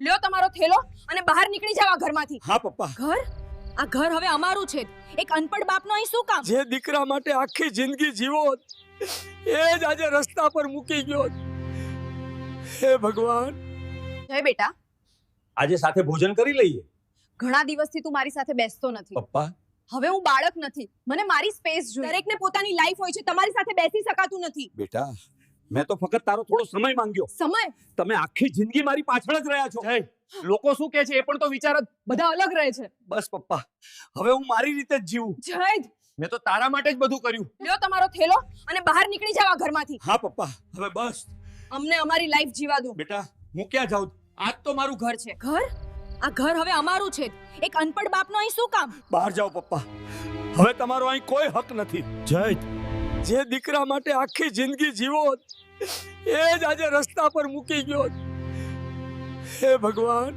લ્યો તમારો થેલો અને બહાર નીકળી જાવ આ ઘરમાંથી. હા પપ્પા. ઘર? આ ઘર હવે અમારું છે. એક અનપઢ બાપનો અહીં શું કામ? જે દીકરા માટે આખી જિંદગી જીવો એ જ આજે રસ્તા પર મૂકી ગયો. હે ભગવાન. જય બેટા, આજે સાથે ભોજન કરી લઈએ. ઘણા દિવસથી તું મારી સાથે બેસતો નથી. પપ્પા, હવે હું બાળક નથી, મને મારી સ્પેસ જોઈએ. દરેકને પોતાની લાઈફ હોય છે, તમારી સાથે બેસી શકાતું નથી. બેટા મેં તો ફક્ત તારો થોડો સમય માંગ્યો. સમય? તમે આખી જિંદગી મારી પાછળ જ રહ્યા છો. લોકો શું કહે છે એ પણ તો વિચાર જ. બધા અલગ રહે છે. બસ પપ્પા, હવે હું મારી રીતે જ જીવું. જય, મેં તો તારા માટે જ બધું કર્યું. લ્યો તમારો થેલો અને બહાર નીકળી જાવ આ ઘરમાંથી. હા પપ્પા, હવે બસ. અમને અમારી લાઈફ જીવા દો. બેટા હું ક્યાં જાઉં? આજ તો મારું ઘર છે. ઘર? આ ઘર હવે અમારું છે. એક અનપઢ બાપનો અહીં શું કામ? બહાર જાઓ પપ્પા, હવે તમારો અહીં કોઈ હક નથી. જય, જે દીકરા માટે આખી જિંદગી જીવો એ જ આજે રસ્તા પર મૂકી ગયો. હે ભગવાન,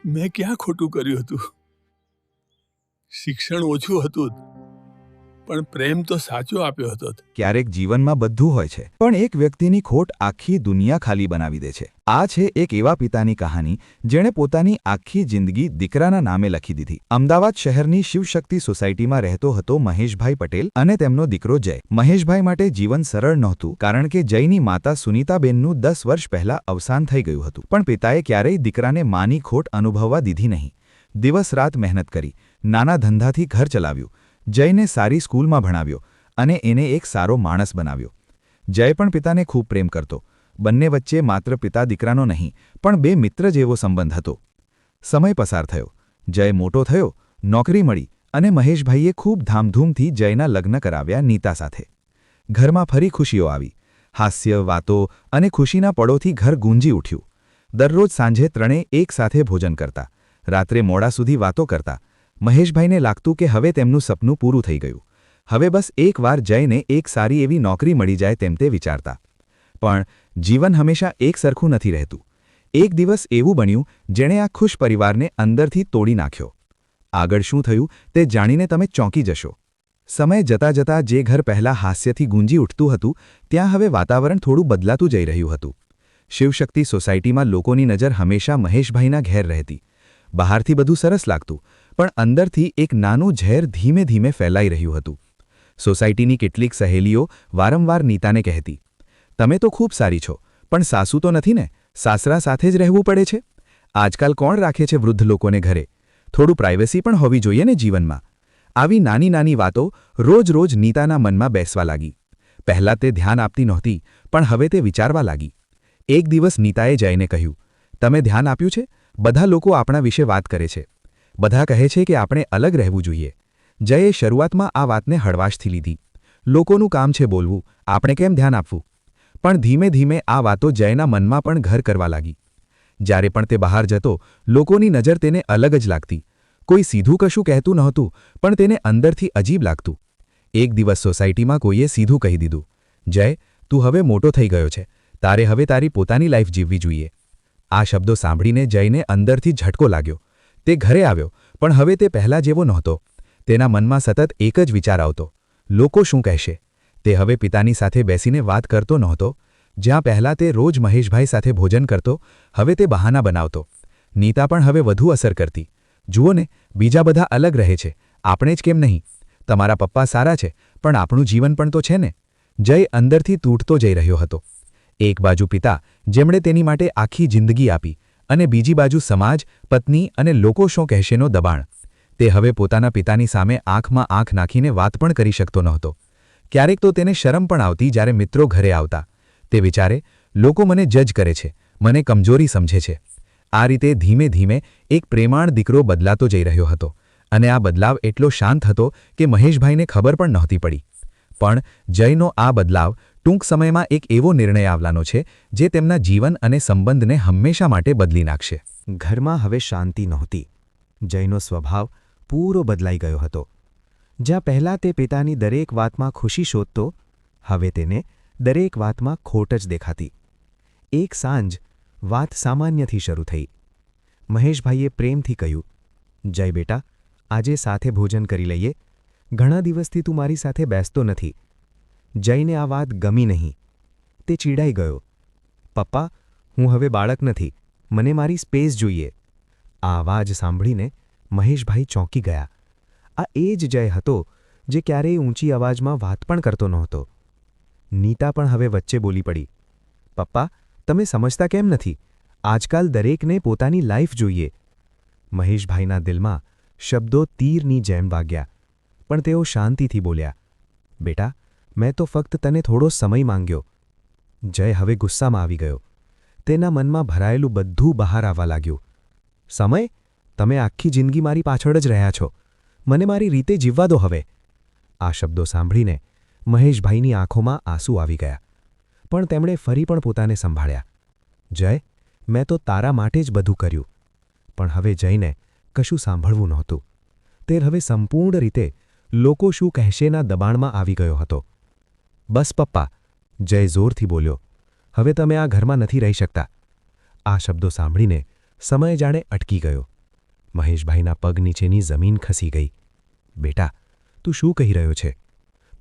મેં ક્યાં ખોટું કર્યું હતું? શિક્ષણ ઓછું હતું પણ પ્રેમ તો સાચો આપ્યો હતો. ક્યારેક જીવનમાં બધું હોય છે, પણ એક વ્યક્તિની ખોટ આખી દુનિયા ખાલી બનાવી દે છે. આ છે એક એવા પિતાની કહાની જેણે પોતાની આખી જિંદગી દીકરાના નામે લખી દીધી. અમદાવાદ શહેરની શિવશક્તિ સોસાયટીમાં રહેતો હતો મહેશભાઈ પટેલ અને તેમનો દીકરો જય. મહેશભાઈ માટે જીવન સરળ નહોતું, કારણ કે જયની માતા સુનીતાબેનનું 10 વર્ષ પહેલા અવસાન થઈ ગયું હતું. પણ પિતાએ ક્યારેય દીકરાને માની ખોટ અનુભવવા દીધી નહીં. દિવસ રાત મહેનત કરી, નાના ધંધાથી ઘર ચલાવ્યું, જયને સારી સ્કૂલમાં ભણાવ્યો અને એને એક સારો માણસ બનાવ્યો. જય પણ પિતાને ખૂબ પ્રેમ કરતો. બંને વચ્ચે માત્ર પિતા દીકરાનો નહીં, પણ બે મિત્ર જેવો સંબંધ હતો. સમય પસાર થયો, જય મોટો થયો, નોકરી મળી અને મહેશભાઈએ ખૂબ ધામધૂમથી જયના લગ્ન કરાવ્યા નીતા સાથે. ઘરમાં ફરી ખુશીઓ આવી. હાસ્ય, વાતો અને ખુશીના પળોથી ઘર ગુંજી ઉઠ્યું. દરરોજ સાંજે ત્રણેય એક સાથે ભોજન કરતા, રાત્રે મોડા સુધી વાતો કરતા. મહેશભાઈને લાગતું કે હવે તેમનું સપનું પૂરું થઈ ગયું. હવે બસ એકવાર જયને એક સારી એવી નોકરી મળી જાય તેમ તે વિચારતા. પણ જીવન હંમેશા એક સરખું નથી રહેતું. એક દિવસ એવું બન્યું જેણે આ ખુશ પરિવારને અંદરથી તોડી નાખ્યો. આગળ શું થયું તે જાણીને તમે ચોંકી જશો. સમય જતાં જતાં જે ઘર પહેલાં હાસ્યથી ગુંજી ઉઠતું હતું, ત્યાં હવે વાતાવરણ થોડું બદલાતું જઈ રહ્યું હતું. શિવશક્તિ સોસાયટીમાં લોકોની નજર હંમેશા મહેશભાઈના ઘેર રહેતી. બહારથી બધું સરસ લાગતું, પણ અંદરથી એક નાનું ઝેર ધીમે ધીમે ફેલાઈ રહ્યું હતું. સોસાયટીની કેટલીક સહેલીઓ વારંવાર નીતાને કહેતી, તમે તો ખૂબ સારી છો, પણ સાસુ તો નથી ને, સાસરા સાથે જ રહેવું પડે છે. આજકાલ કોણ રાખે છે વૃદ્ધ લોકોને ઘરે? થોડું પ્રાઇવસી પણ હોવી જોઈએ ને જીવનમાં. આવી નાની નાની વાતો રોજ રોજ નીતાના મનમાં બેસવા લાગી. પહેલાં તે ધ્યાન આપતી નહોતી, પણ હવે તે વિચારવા લાગી. એક દિવસ નીતાએ જયને કહ્યું, તમે ધ્યાન આપ્યું છે? બધા લોકો આપણા વિશે વાત કરે છે. બધા કહે છે કે આપણે અલગ રહેવું જોઈએ. જયે શરૂઆતમાં આ વાતને હળવાશથી લીધી. લોકોનું કામ છે બોલવું, આપણે કેમ ધ્યાન આપવું? પણ ધીમે ધીમે આ વાતો જયના મનમાં પણ ઘર કરવા લાગી. જ્યારે પણ તે બહાર જતો, લોકોની નજર તેને અલગ જ લાગતી. કોઈ સીધું કશું કહેતું નહોતું, પણ તેને અંદરથી અજીબ લાગતું. એક દિવસ સોસાયટીમાં કોઈએ સીધું કહી દીધું, જય, તું હવે મોટો થઈ ગયો છે, તારે હવે તારી પોતાની લાઈફ જીવવી જોઈએ. આ શબ્દો સાંભળીને જયને અંદરથી ઝટકો લાગ્યો. તે ઘરે આવ્યો, પણ હવે તે પહેલાં જેવો નહોતો. તેના મનમાં સતત એક જ વિચાર આવતો, લોકો શું કહેશે? તે હવે પિતાની સાથે બેસીને વાત કરતો નહોતો. જ્યાં પહેલાં તે રોજ મહેશભાઈ સાથે ભોજન કરતો, હવે તે બહાના બનાવતો. નીતા પણ હવે વધુ અસર કરતી. જુઓ ને, બીજા બધા અલગ રહે છે, આપણે જ કેમ નહીં? તમારા પપ્પા સારા છે, પણ આપણું જીવન પણ તો છે ને. જય અંદરથી તૂટતો જઈ રહ્યો હતો. એક બાજુ પિતા, જેમણે તેની માટે આખી જિંદગી આપી, અને બીજી બાજુ સમાજ, પત્ની અને લોકો શું કહેશેનો દબાણ. તે હવે પોતાના પિતાની સામે આંખમાં આંખ નાખીને વાત પણ કરી શકતો નહોતો. ક્યારેક તો તેને શરમ પણ આવતી જ્યારે મિત્રો ઘરે આવતા. તે વિચારે, લોકો મને જજ કરે છે, મને કમજોરી સમજે છે. આ રીતે ધીમે ધીમે એક પ્રેમાળ દીકરો બદલાતો જઈ રહ્યો હતો, અને આ બદલાવ એટલો શાંત હતો કે મહેશભાઈને ખબર પણ નહોતી પડી. પણ જયનો આ બદલાવ ટૂંક સમયમાં એક એવો નિર્ણય આવવાનો છે જે તેમના જીવન અને સંબંધને હંમેશા માટે બદલી નાખશે. ઘરમાં હવે શાંતિ નહોતી. જયનો સ્વભાવ પૂરો બદલાઈ ગયો હતો. જ્યાં પહેલાં તે પિતાની દરેક વાતમાં ખુશી શોધતો, હવે તેને દરેક વાતમાં ખોટ જ દેખાતી. એક સાંજ વાત સામાન્યથી શરૂ થઈ. મહેશભાઈએ પ્રેમથી કહ્યું, જય બેટા, આજે સાથે ભોજન કરી લઈએ. ઘણા દિવસથી તું મારી સાથે બેસતો નથી. જયને આ વાત ગમી નહીં. તે ચીડાઈ ગયો. પપ્પા, હું હવે બાળક નથી. મને મારી સ્પેસ જોઈએ. આ અવાજ સાંભળીને મહેશભાઈ ચોંકી ગયા. આ એ જ જય હતો જે ક્યારેય ઊંચી અવાજમાં વાત પણ કરતો નહોતો. નીતા પણ હવે વચ્ચે બોલી પડી. પપ્પા, તમે સમજતા કેમ નથી? આજકાલ દરેકને પોતાની લાઈફ જોઈએ. મહેશભાઈના દિલમાં શબ્દો તીરની જેમ વાગ્યા, પણ તેઓ શાંતિથી બોલ્યા. બેટા, મેં તો ફક્ત તને થોડો સમય માંગ્યો. જય હવે ગુસ્સામાં આવી ગયો. તેના મનમાં ભરાયેલું બધું બહાર આવવા લાગ્યું. સમય? તમે આખી જિંદગી મારી પાછળ જ રહ્યા છો. મને મારી રીતે જીવવા દો હવે. આ શબ્દો સાંભળીને મહેશભાઈની આંખોમાં આંસુ આવી ગયા, પણ તેમણે ફરી પણ પોતાને સંભાળ્યા. જય, મેં તો તારા માટે જ બધું કર્યું. પણ હવે જયને કશું સાંભળવું નહોતું. તે હવે સંપૂર્ણ રીતે લોકો શું કહેશેના દબાણમાં આવી ગયો હતો. બસ પપ્પા, જય જોરથી બોલ્યો. હવે તમે આ ઘરમાં નથી રહી શકતા. આ શબ્દો સાંભળીને સમય જાણે અટકી ગયો. મહેશભાઈના પગ નીચેની જમીન ખસી ગઈ. બેટા, તું શું કહી રહ્યો છે?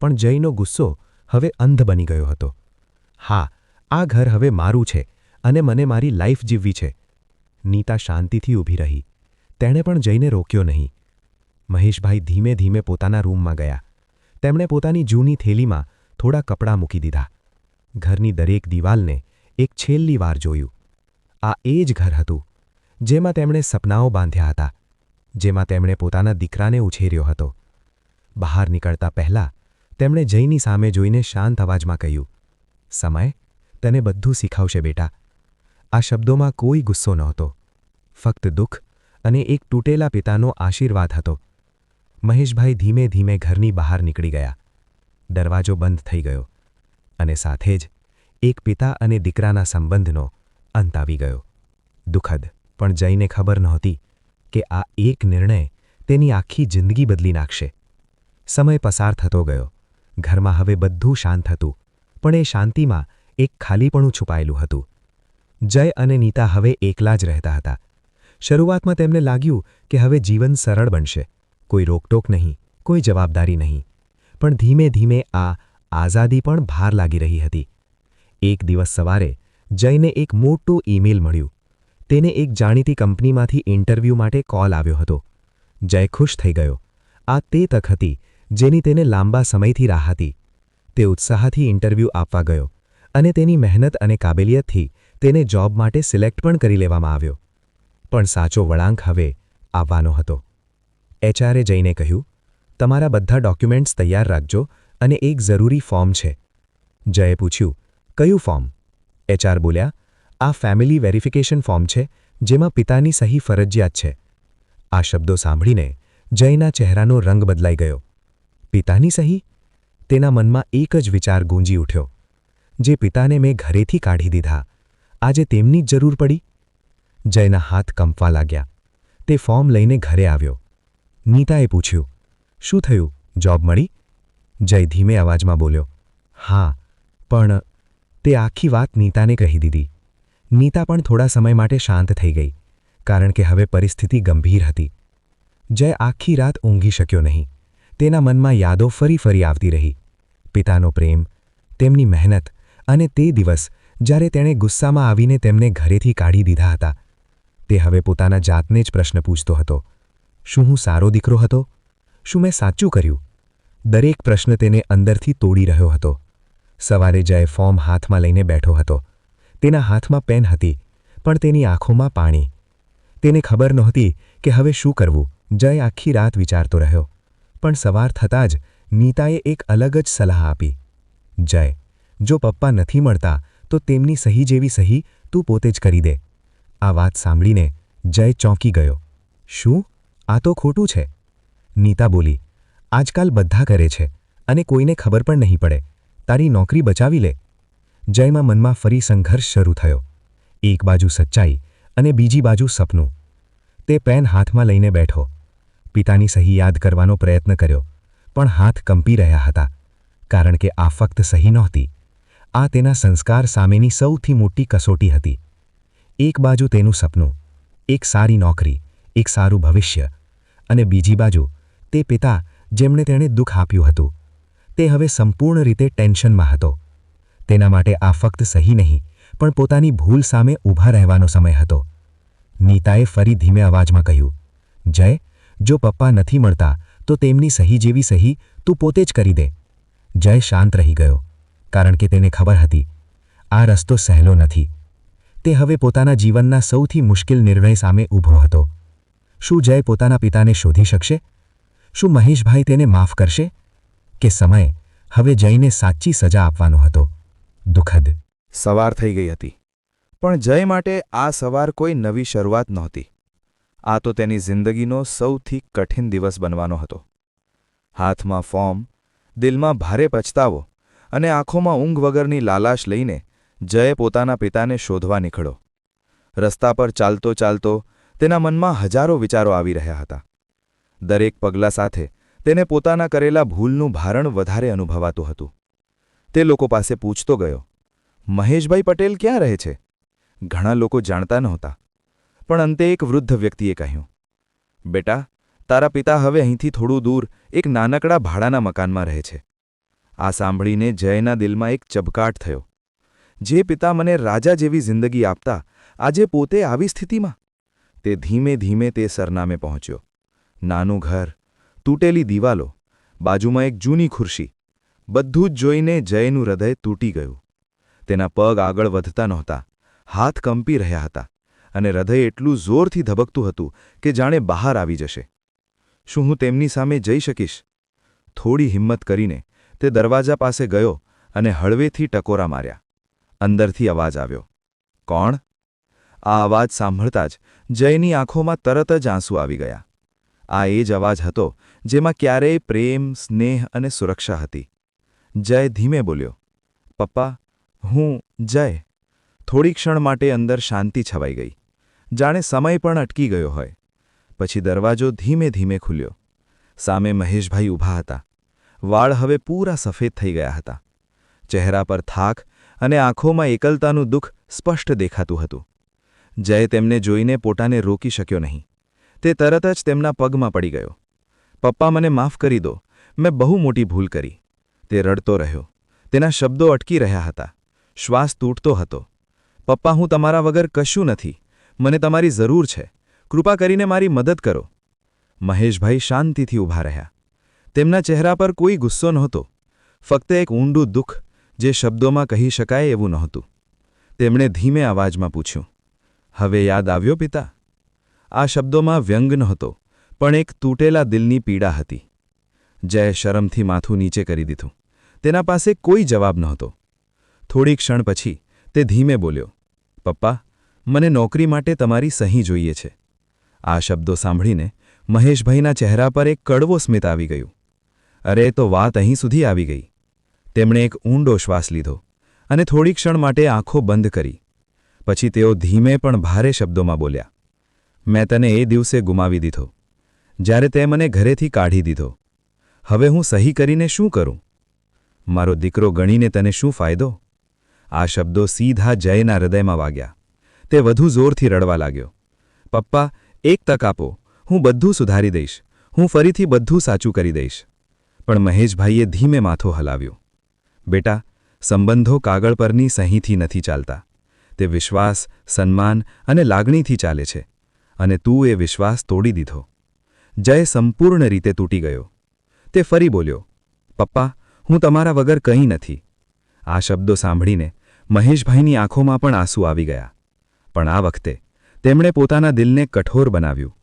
પણ જયનો ગુસ્સો હવે અંધ બની ગયો હતો. હા, આ ઘર હવે મારું છે અને મને મારી લાઈફ જીવવી છે. નીતા શાંતિથી ઊભી રહી. તેણે પણ જયને રોક્યો નહીં. મહેશભાઈ ધીમે ધીમે પોતાના રૂમમાં ગયા. તેમણે પોતાની જૂની થેલીમાં થોડા કપડાં મૂકી દીધા. ઘરની દરેક દિવાલને એક છેલ્લી વાર જોયું. આ એ જ ઘર હતું જેમાં તેમણે સપનાઓ બાંધ્યા હતા, જેમાં તેમણે પોતાના દીકરાને ઉછેર્યો હતો. બહાર નીકળતા પહેલાં તેમણે જયની સામે જોઈને શાંત અવાજમાં કહ્યું, સમય, તને બધું શીખવશે બેટા. આ શબ્દોમાં કોઈ ગુસ્સો નહોતો, ફક્ત દુઃખ અને એક તૂટેલા પિતાનો આશીર્વાદ હતો. મહેશભાઈ ધીમે ધીમે ઘરની બહાર નીકળી ગયા. દરવાજો બંધ થઈ ગયો અને સાથે જ એક પિતા અને દીકરાના સંબંધનો અંત આવી ગયો. દુઃખદ, પણ જયને ખબર નહોતી કે આ એક નિર્ણય તેની આખી જિંદગી બદલી નાખશે. સમય પસાર થતો ગયો. ઘરમાં હવે બધું શાંત હતું, પણ એ શાંતિમાં એક ખાલીપણું છુપાયેલું હતું. જય અને નીતા હવે એકલા જ રહેતા હતા. શરૂઆતમાં તેમને લાગ્યું કે હવે જીવન સરળ બનશે. કોઈ રોકટોક નહીં, કોઈ જવાબદારી નહીં. પણ ધીમે ધીમે આ આઝાદી પણ ભાર લાગી રહી હતી. એક દિવસ સવારે જયને એક મોટું ઈમેલ મળ્યું. તેને એક જાણીતી કંપનીમાંથી ઇન્ટરવ્યૂ માટે કોલ આવ્યો હતો. જય ખુશ થઈ ગયો. આ તે તક હતી જેની તેને લાંબા સમયથી રાહ હતી. તે ઉત્સાહથી ઇન્ટરવ્યૂ આપવા ગયો અને તેની મહેનત અને કાબેલિયતથી તેને જોબ માટે સિલેક્ટ પણ કરી લેવામાં આવ્યો. પણ સાચો વળાંક હવે આવવાનો હતો. એચઆરે જઈને કહ્યું, તમારા બધા ડોક્યુમેન્ટ્સ તૈયાર રાખજો અને એક જરૂરી ફોર્મ છે. જયે પૂછ્યું, કયું ફોર્મ? એચઆર બોલ્યા, આ ફેમિલી વેરિફિકેશન ફોર્મ છે જેમાં પિતાની સહી ફરજિયાત છે. આ શબ્દો સાંભળીને જયના ચહેરાનો રંગ બદલાઈ ગયો. પિતાની સહી? તેના મનમાં એક જ વિચાર ગૂંજી ઉઠ્યો, જે પિતાને મેં ઘરેથી કાઢી દીધા, આજે તેમની જ જરૂર પડી? જયના હાથ કંપવા લાગ્યા. તે ફોર્મ લઈને ઘરે આવ્યો. નીતાએ પૂછ્યું, શું થયું, જોબ મળી? જય ધીમે અવાજમાં બોલ્યો, હા, પણ તે આખી વાત નીતાને કહી દીધી. નીતા પણ થોડા સમય માટે શાંત થઈ ગઈ, કારણ કે હવે પરિસ્થિતિ ગંભીર હતી. જય આખી રાત ઊંઘી શક્યો નહીં. તેના મનમાં યાદો ફરી ફરી આવતી રહી. પિતાનો પ્રેમ, તેમની મહેનત અને તે દિવસ જ્યારે તેણે ગુસ્સામાં આવીને તેમને ઘરેથી કાઢી દીધા હતા. તે હવે પોતાના જાતને જ પ્રશ્ન પૂછતો હતો, શું હું સારો દીકરો હતો? શું મેં સાચું કર્યું? દરેક પ્રશ્ન તેને અંદરથી તોડી રહ્યો હતો. સવારે જય ફોર્મ હાથમાં લઈને બેઠો હતો. તેના હાથમાં પેન હતી, પણ તેની આંખોમાં પાણી. તેને ખબર નહોતી કે હવે શું કરવું. જય આખી રાત વિચારતો રહ્યો, પણ સવાર થતાં જ નીતાએ એક અલગ જ સલાહ આપી. જય, જો પપ્પા નથી મળતા તો તેમની સહી જેવી સહી તું પોતે જ કરી દે. આ વાત સાંભળીને જય ચોંકી ગયો. શું? આ તો ખોટું છે. નીતા બોલી, આજકાલ બધા કરે છે અને કોઈને ખબર પણ નહીં પડે. તારી નોકરી બચાવી લે. જયમાં મનમાં ફરી સંઘર્ષ શરૂ થયો. એક બાજુ સચ્ચાઈ અને બીજી બાજુ સપનું. તે પેન હાથમાં લઈને બેઠો. પિતાની સહી યાદ કરવાનો પ્રયત્ન કર્યો, પણ હાથ કંપી રહ્યા હતા, કારણ કે આ ફક્ત સહી નહોતી. આ તેના સંસ્કાર સામેની સૌથી મોટી કસોટી હતી. એક બાજુ તેનું સપનું, એક સારી નોકરી, એક સારું ભવિષ્ય, અને બીજી બાજુ તે પિતા જેમણે તેણે દુઃખ આપ્યું હતું. તે હવે સંપૂર્ણ રીતે ટેન્શનમાં હતો. તેના માટે આ ફક્ત સહી નહીં, પણ પોતાની ભૂલ સામે ઊભા રહેવાનો સમય હતો. નીતાએ ફરી ધીમે અવાજમાં કહ્યું, જય, જો પપ્પા નથી મળતા તો તેમની સહી જેવી સહી તું પોતે જ કરી દે. જય શાંત રહી ગયો, કારણ કે તેને ખબર હતી આ રસ્તો સહેલો નથી. તે હવે પોતાના જીવનના સૌથી મુશ્કેલ નિર્ણય સામે ઊભો હતો. શું જય પોતાના પિતાને શોધી શકશે? શું મહેશભાઈ તેને માફ કરશે? કે સમય હવે જયને સાચી સજા આપવાનો હતો? દુઃખદ. સવાર થઈ ગઈ હતી, પણ જય માટે આ સવાર કોઈ નવી શરૂઆત નહોતી. આ તો તેની જિંદગીનો સૌથી કઠિન દિવસ બનવાનો હતો. હાથમાં ફોર્મ, દિલમાં ભારે પછતાવો અને આંખોમાં ઊંઘ વગરની લાલાશ લઈને જય પોતાના પિતાને શોધવા નીકળ્યો. રસ્તા પર ચાલતો ચાલતો તેના મનમાં હજારો વિચારો આવી રહ્યા હતા. દરેક પગલા સાથે તેને પોતાના કરેલા ભૂલનું ભારણ વધારે અનુભવાતું હતું. તે લોકો પાસે પૂછતો ગયો, મહેશભાઈ પટેલ ક્યાં રહે છે? ઘણા લોકો જાણતા નહોતા, પણ અંતે એક વૃદ્ધ વ્યક્તિએ કહ્યું, બેટા, તારા પિતા હવે અહીંથી થોડું દૂર એક નાનકડા ભાડાના મકાનમાં રહે છે. આ સાંભળીને જયના દિલમાં એક ચબકાટ થયો. જે પિતા મને રાજા જેવી જિંદગી આપતા આજે પોતે આવી સ્થિતિમાં? તે ધીમે ધીમે તે સરનામે પહોંચ્યો. નાનું ઘર, તૂટેલી દિવાલો, બાજુમાં એક જૂની ખુરશી. બધું જ જોઈને જયનું હૃદય તૂટી ગયું. તેના પગ આગળ વધતા નહોતા, હાથ કંપી રહ્યા હતા અને હૃદય એટલું જોરથી ધબકતું હતું કે જાણે બહાર આવી જશે. શું હું તેમની સામે જઈ શકીશ? થોડી હિંમત કરીને તે દરવાજા પાસે ગયો અને હળવેથી ટકોરા માર્યા. અંદરથી અવાજ આવ્યો, કોણ? આ અવાજ સાંભળતા જ જયની આંખોમાં તરત જ આંસુ આવી ગયા. આ એ જ અવાજ હતો જેમાં ક્યારેય પ્રેમ, સ્નેહ અને સુરક્ષા હતી. જય ધીમે બોલ્યો, પપ્પા, હું જય. થોડી ક્ષણ માટે અંદર શાંતિ છવાઈ ગઈ, જાણે સમય પણ અટકી ગયો હોય. પછી દરવાજો ધીમે ધીમે ખુલ્યો. સામે મહેશભાઈ ઊભા હતા. વાળ હવે પૂરા સફેદ થઈ ગયા હતા. ચહેરા પર થાક અને આંખોમાં એકલતાનું દુઃખ સ્પષ્ટ દેખાતું હતું. જય તેમને જોઈને પોતાને રોકી શક્યો નહીં. તે તરત જ તેમના પગમાં પડી ગયો. પપ્પા, મને માફ કરી દો, મેં બહુ મોટી ભૂલ કરી. તે રડતો રહ્યો. તેના શબ્દો અટકી રહ્યા હતા. શ્વાસ તૂટતો હતો. પપ્પા, હું તમારા વગર કશું નથી. મને તમારી જરૂર છે. કૃપા કરીને મારી મદદ કરો. મહેશભાઈ શાંતિથી ઊભા રહ્યા. તેમના ચહેરા પર કોઈ ગુસ્સો નહોતો, ફક્ત એક ઊંડું દુઃખ જે શબ્દોમાં કહી શકાય એવું નહોતું. તેમણે ધીમે અવાજમાં પૂછ્યું, હવે યાદ આવ્યો પિતા? આ શબ્દોમાં વ્યંગ નહોતો, પણ એક તૂટેલા દિલની પીડા હતી. જયે શરમથી માથું નીચે કરી દીધું. તેના પાસે કોઈ જવાબ નહોતો. થોડી ક્ષણ પછી તે ધીમે બોલ્યો, પપ્પા, મને નોકરી માટે તમારી સહી જોઈએ છે. આ શબ્દો સાંભળીને મહેશભાઈના ચહેરા પર એક કડવો સ્મિત આવી ગયું. અરે, તો વાત અહીં સુધી આવી ગઈ. તેમણે એક ઊંડો શ્વાસ લીધો અને થોડી ક્ષણ માટે આંખો બંધ કરી. પછી તેઓ ધીમે પણ ભારે શબ્દોમાં બોલ્યા, મેં તને એ દિવસે ગુમાવી દીધો, જ્યારે તે મને ઘરેથી કાઢી દીધો. હવે હું સહી કરીને શું કરું? મારો દીકરો ગણીને તને શું ફાયદો? આ શબ્દો સીધા જયના હૃદયમાં વાગ્યા. તે વધુ જોરથી રડવા લાગ્યો. પપ્પા, એક તક આપો, હું બધું સુધારી દઈશ. હું ફરીથી બધું સાચું કરી દઈશ. પણ મહેશભાઈએ ધીમે માથો હલાવ્યો. બેટા, સંબંધો કાગળ પરની સહીથી નથી ચાલતા. તે વિશ્વાસ, સન્માન અને લાગણીથી ચાલે છે. અને તું એ વિશ્વાસ તોડી દીધો. જય સંપૂર્ણ રીતે તૂટી ગયો. તે ફરી બોલ્યો, પપ્પા, હું તમારા વગર કંઈ નથી. આ શબ્દો સાંભળીને મહેશભાઈની આંખોમાં પણ આંસુ આવી ગયા. પણ આ વખતે તેમણે પોતાના દિલને કઠોર બનાવ્યું,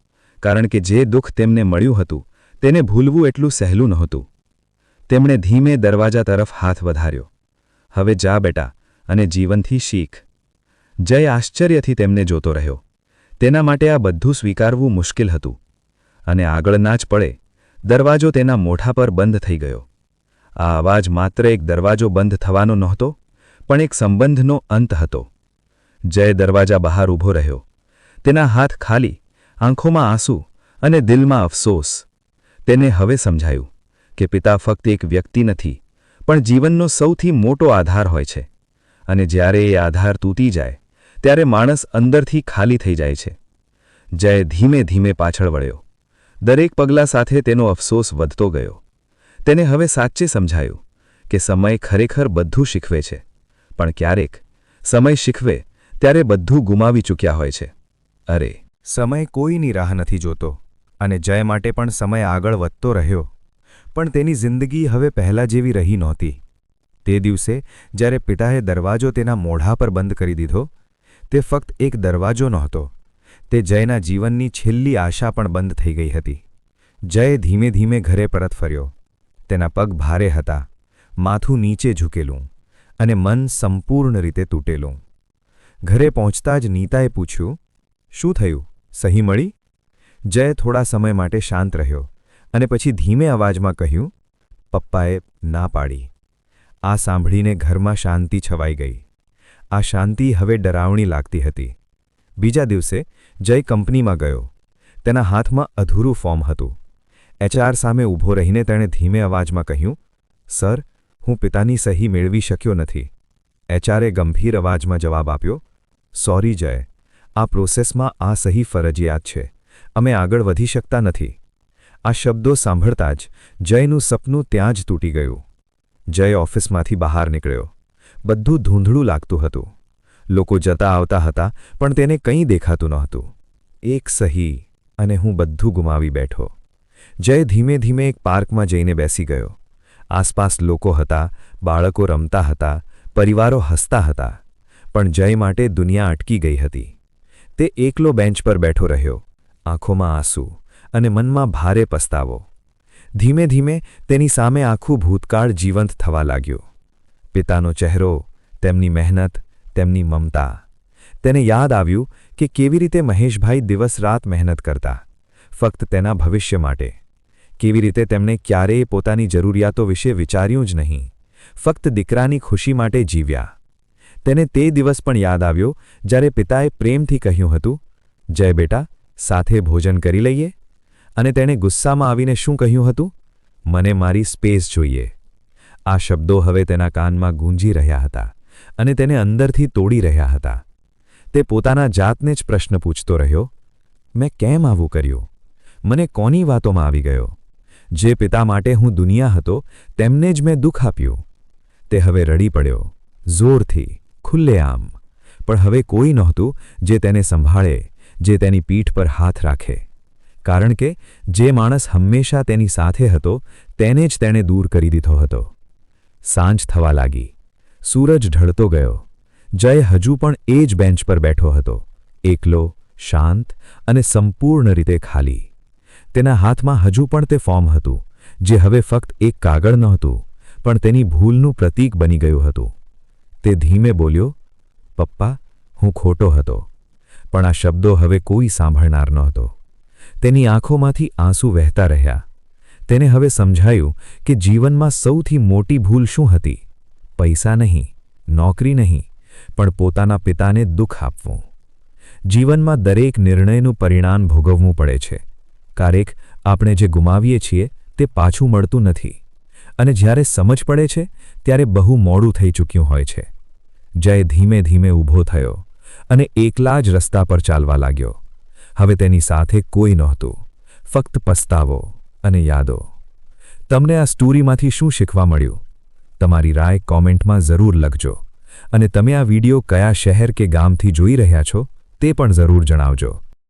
કારણ કે જે દુઃખ તેમને મળ્યું હતું તેને ભૂલવું એટલું સહેલું નહોતું. તેમણે ધીમે દરવાજા તરફ હાથ વધાર્યો. હવે જા બેટા, અને જીવનથી શીખ. જય આશ્ચર્યથી તેમને જોતો રહ્યો. તેના માટે આ બધું સ્વીકારવું મુશ્કેલ હતું. અને આગળના જ પળે દરવાજો તેના મોઢા પર બંધ થઈ ગયો. આ અવાજ માત્ર એક દરવાજો બંધ થવાનો નહોતો, પણ એક સંબંધનો અંત હતો. જય દરવાજા બહાર ઊભો રહ્યો. તેના હાથ ખાલી, આંખોમાં આંસુ અને દિલમાં અફસોસ. તેને હવે સમજાયું કે પિતા ફક્ત એક વ્યક્તિ નથી, પણ જીવનનો સૌથી મોટો આધાર હોય છે. અને જ્યારે એ આધાર તૂટી જાય ત્યારે માણસ અંદરથી ખાલી થઈ જાય છે. જય ધીમે ધીમે પાછળ વળ્યો. દરેક પગલા સાથે તેનો અફસોસ વધતો ગયો. તેને હવે સાચે સમજાયું કે સમય ખરેખર બધું શીખવે છે, પણ ક્યારેક સમય શીખવે ત્યારે બધું ગુમાવી ચૂક્યા હોય છે. અરે, સમય કોઈની રાહ નથી જોતો અને જય માટે પણ સમય આગળ વધતો રહ્યો, પણ તેની જિંદગી હવે પહેલાં જેવી રહી નહોતી. તે દિવસે જ્યારે પિતાએ દરવાજો તેના મોઢા પર બંધ કરી દીધો, તે ફક્ત એક દરવાજો નહોતો, તે જયના જીવનની છેલ્લી આશા પણ બંધ થઈ ગઈ હતી. જય ધીમે ધીમે ઘરે પરત ફર્યો. તેના પગ ભારે હતા, માથું નીચે ઝૂકેલું અને મન સંપૂર્ણ રીતે તૂટેલું. ઘરે પહોંચતા જ નીતાએ પૂછ્યું, શું થયું, સહી મળી? જય થોડા સમય માટે શાંત રહ્યો અને પછી ધીમે અવાજમાં કહ્યું, પપ્પાએ ના પાડી. આ સાંભળીને ઘરમાં શાંતિ છવાઈ ગઈ. આ શાંતિ હવે ડરાવણી લાગતી હતી. બીજા દિવસે જય કંપનીમાં ગયો. તેના હાથમાં અધૂરું ફોર્મ હતું. એચઆર સામે ઊભો રહીને તેણે ધીમે અવાજમાં કહ્યું, સર, હું પિતાની સહી મેળવી શક્યો નથી. એચઆરે ગંભીર અવાજમાં જવાબ આપ્યો, સોરી જય, આ પ્રોસેસમાં આ સહી ફરજિયાત છે. અમે આગળ વધી શકતા નથી. આ શબ્દો સાંભળતા જ જયનું સપનું ત્યાં જ તૂટી ગયું. જય ઓફિસમાંથી બહાર નીકળ્યો. બધું ધૂંધળું લાગતું હતું. લોકો જતા આવતા હતા, પણ તેને કંઈ દેખાતું નહોતું. એક સહી અને હું બધું ગુમાવી બેઠો. જય ધીમે ધીમે એક પાર્કમાં જઈને બેસી ગયો. આસપાસ લોકો હતા, બાળકો રમતા હતા, પરિવારો હસતા હતા, પણ જય માટે દુનિયા અટકી ગઈ હતી. તે એકલો બેન્ચ પર બેઠો રહ્યો, આંખોમાં આંસુ અને મનમાં ભારે પસ્તાવો. ધીમે ધીમે તેની સામે આખું ભૂતકાળ જીવંત થવા લાગ્યું. પિતાનો ચહેરો, તેમની મહેનત, તેમની મમતા. તેને યાદ આવ્યું કે કેવી રીતે મહેશભાઈ દિવસ-રાત મહેનત કરતા, ફક્ત તેના ભવિષ્ય માટે. કેવી રીતે તેમણે ક્યારેય પોતાની જરૂરિયાતો વિશે વિચાર્યું જ નહીં, ફક્ત દીકરાની ખુશી માટે જીવ્યા. તેને તે દિવસ પણ યાદ આવ્યો જ્યારે પિતાએ પ્રેમથી કહ્યું હતું, જય બેટા, સાથે ભોજન કરી લઈએ? અને તેણે ગુસ્સામાં આવીને શું કહ્યું હતું? મને મારી સ્પેસ જોઈએ. આ શબ્દો હવે તેના કાનમાં ગૂંજી રહ્યા હતા અને તેને અંદરથી તોડી રહ્યા હતા. તે પોતાના જાતને જ પ્રશ્ન પૂછતો રહ્યો, મેં કેમ આવું કર્યું? મને કોની વાતોમાં આવી ગયો? જે પિતા માટે હું દુનિયા હતો, તેમને જ મેં દુઃખ આપ્યું. તે હવે રડી પડ્યો, જોરથી, ખુલ્લેઆમ. પણ હવે કોઈ નહોતું જે તેને સંભાળે, જે તેની પીઠ પર હાથ રાખે. કારણ કે જે માણસ હંમેશા તેની સાથે હતો, તેને જ તેણે દૂર કરી દીધો હતો. સાંજ થવા લાગી. સૂરજ ઢળતો ગયો. જય હજુ પણ એ જ બેન્ચ પર બેઠો હતો, એકલો, શાંત અને સંપૂર્ણ રીતે ખાલી. તેના હાથમાં હજુ પણ તે ફોર્મ હતું, જે હવે ફક્ત એક કાગળ નહોતું, પણ તેની ભૂલનું પ્રતીક બની ગયું હતું. તે ધીમે બોલ્યો, પપ્પા, હું ખોટો હતો. પણ આ શબ્દો હવે કોઈ સાંભળનાર નહોતો. તેની આંખોમાંથી આંસુ વહેતા રહ્યા. તેને હવે સમજાયું કે જીવનમાં સૌથી મોટી ભૂલ શું હતી. પૈસા નહીં, નોકરી નહીં, પણ પોતાના પિતાને દુઃખ આપવું. જીવનમાં દરેક નિર્ણયનું પરિણામ ભોગવવું પડે છે. ક્યારેક આપણે જે ગુમાવીએ છીએ તે પાછું મળતું નથી, અને જ્યારે સમજ પડે છે ત્યારે બહુ મોડું થઈ ચૂક્યું હોય છે. જય ધીમે ધીમે ઊભો થયો અને એકલા જ રસ્તા પર ચાલવા લાગ્યો. હવે તેની સાથે કોઈ નહોતું, ફક્ત પસ્તાવો અને યાદો. તમને આ સ્ટોરીમાંથી શું શીખવા મળ્યું? તમારી રાય કોમેન્ટમાં જરૂર લખજો, અને તમે આ વિડિયો કયા શહેર કે ગામથી જોઈ રહ્યા છો તે પણ જરૂર જણાવજો.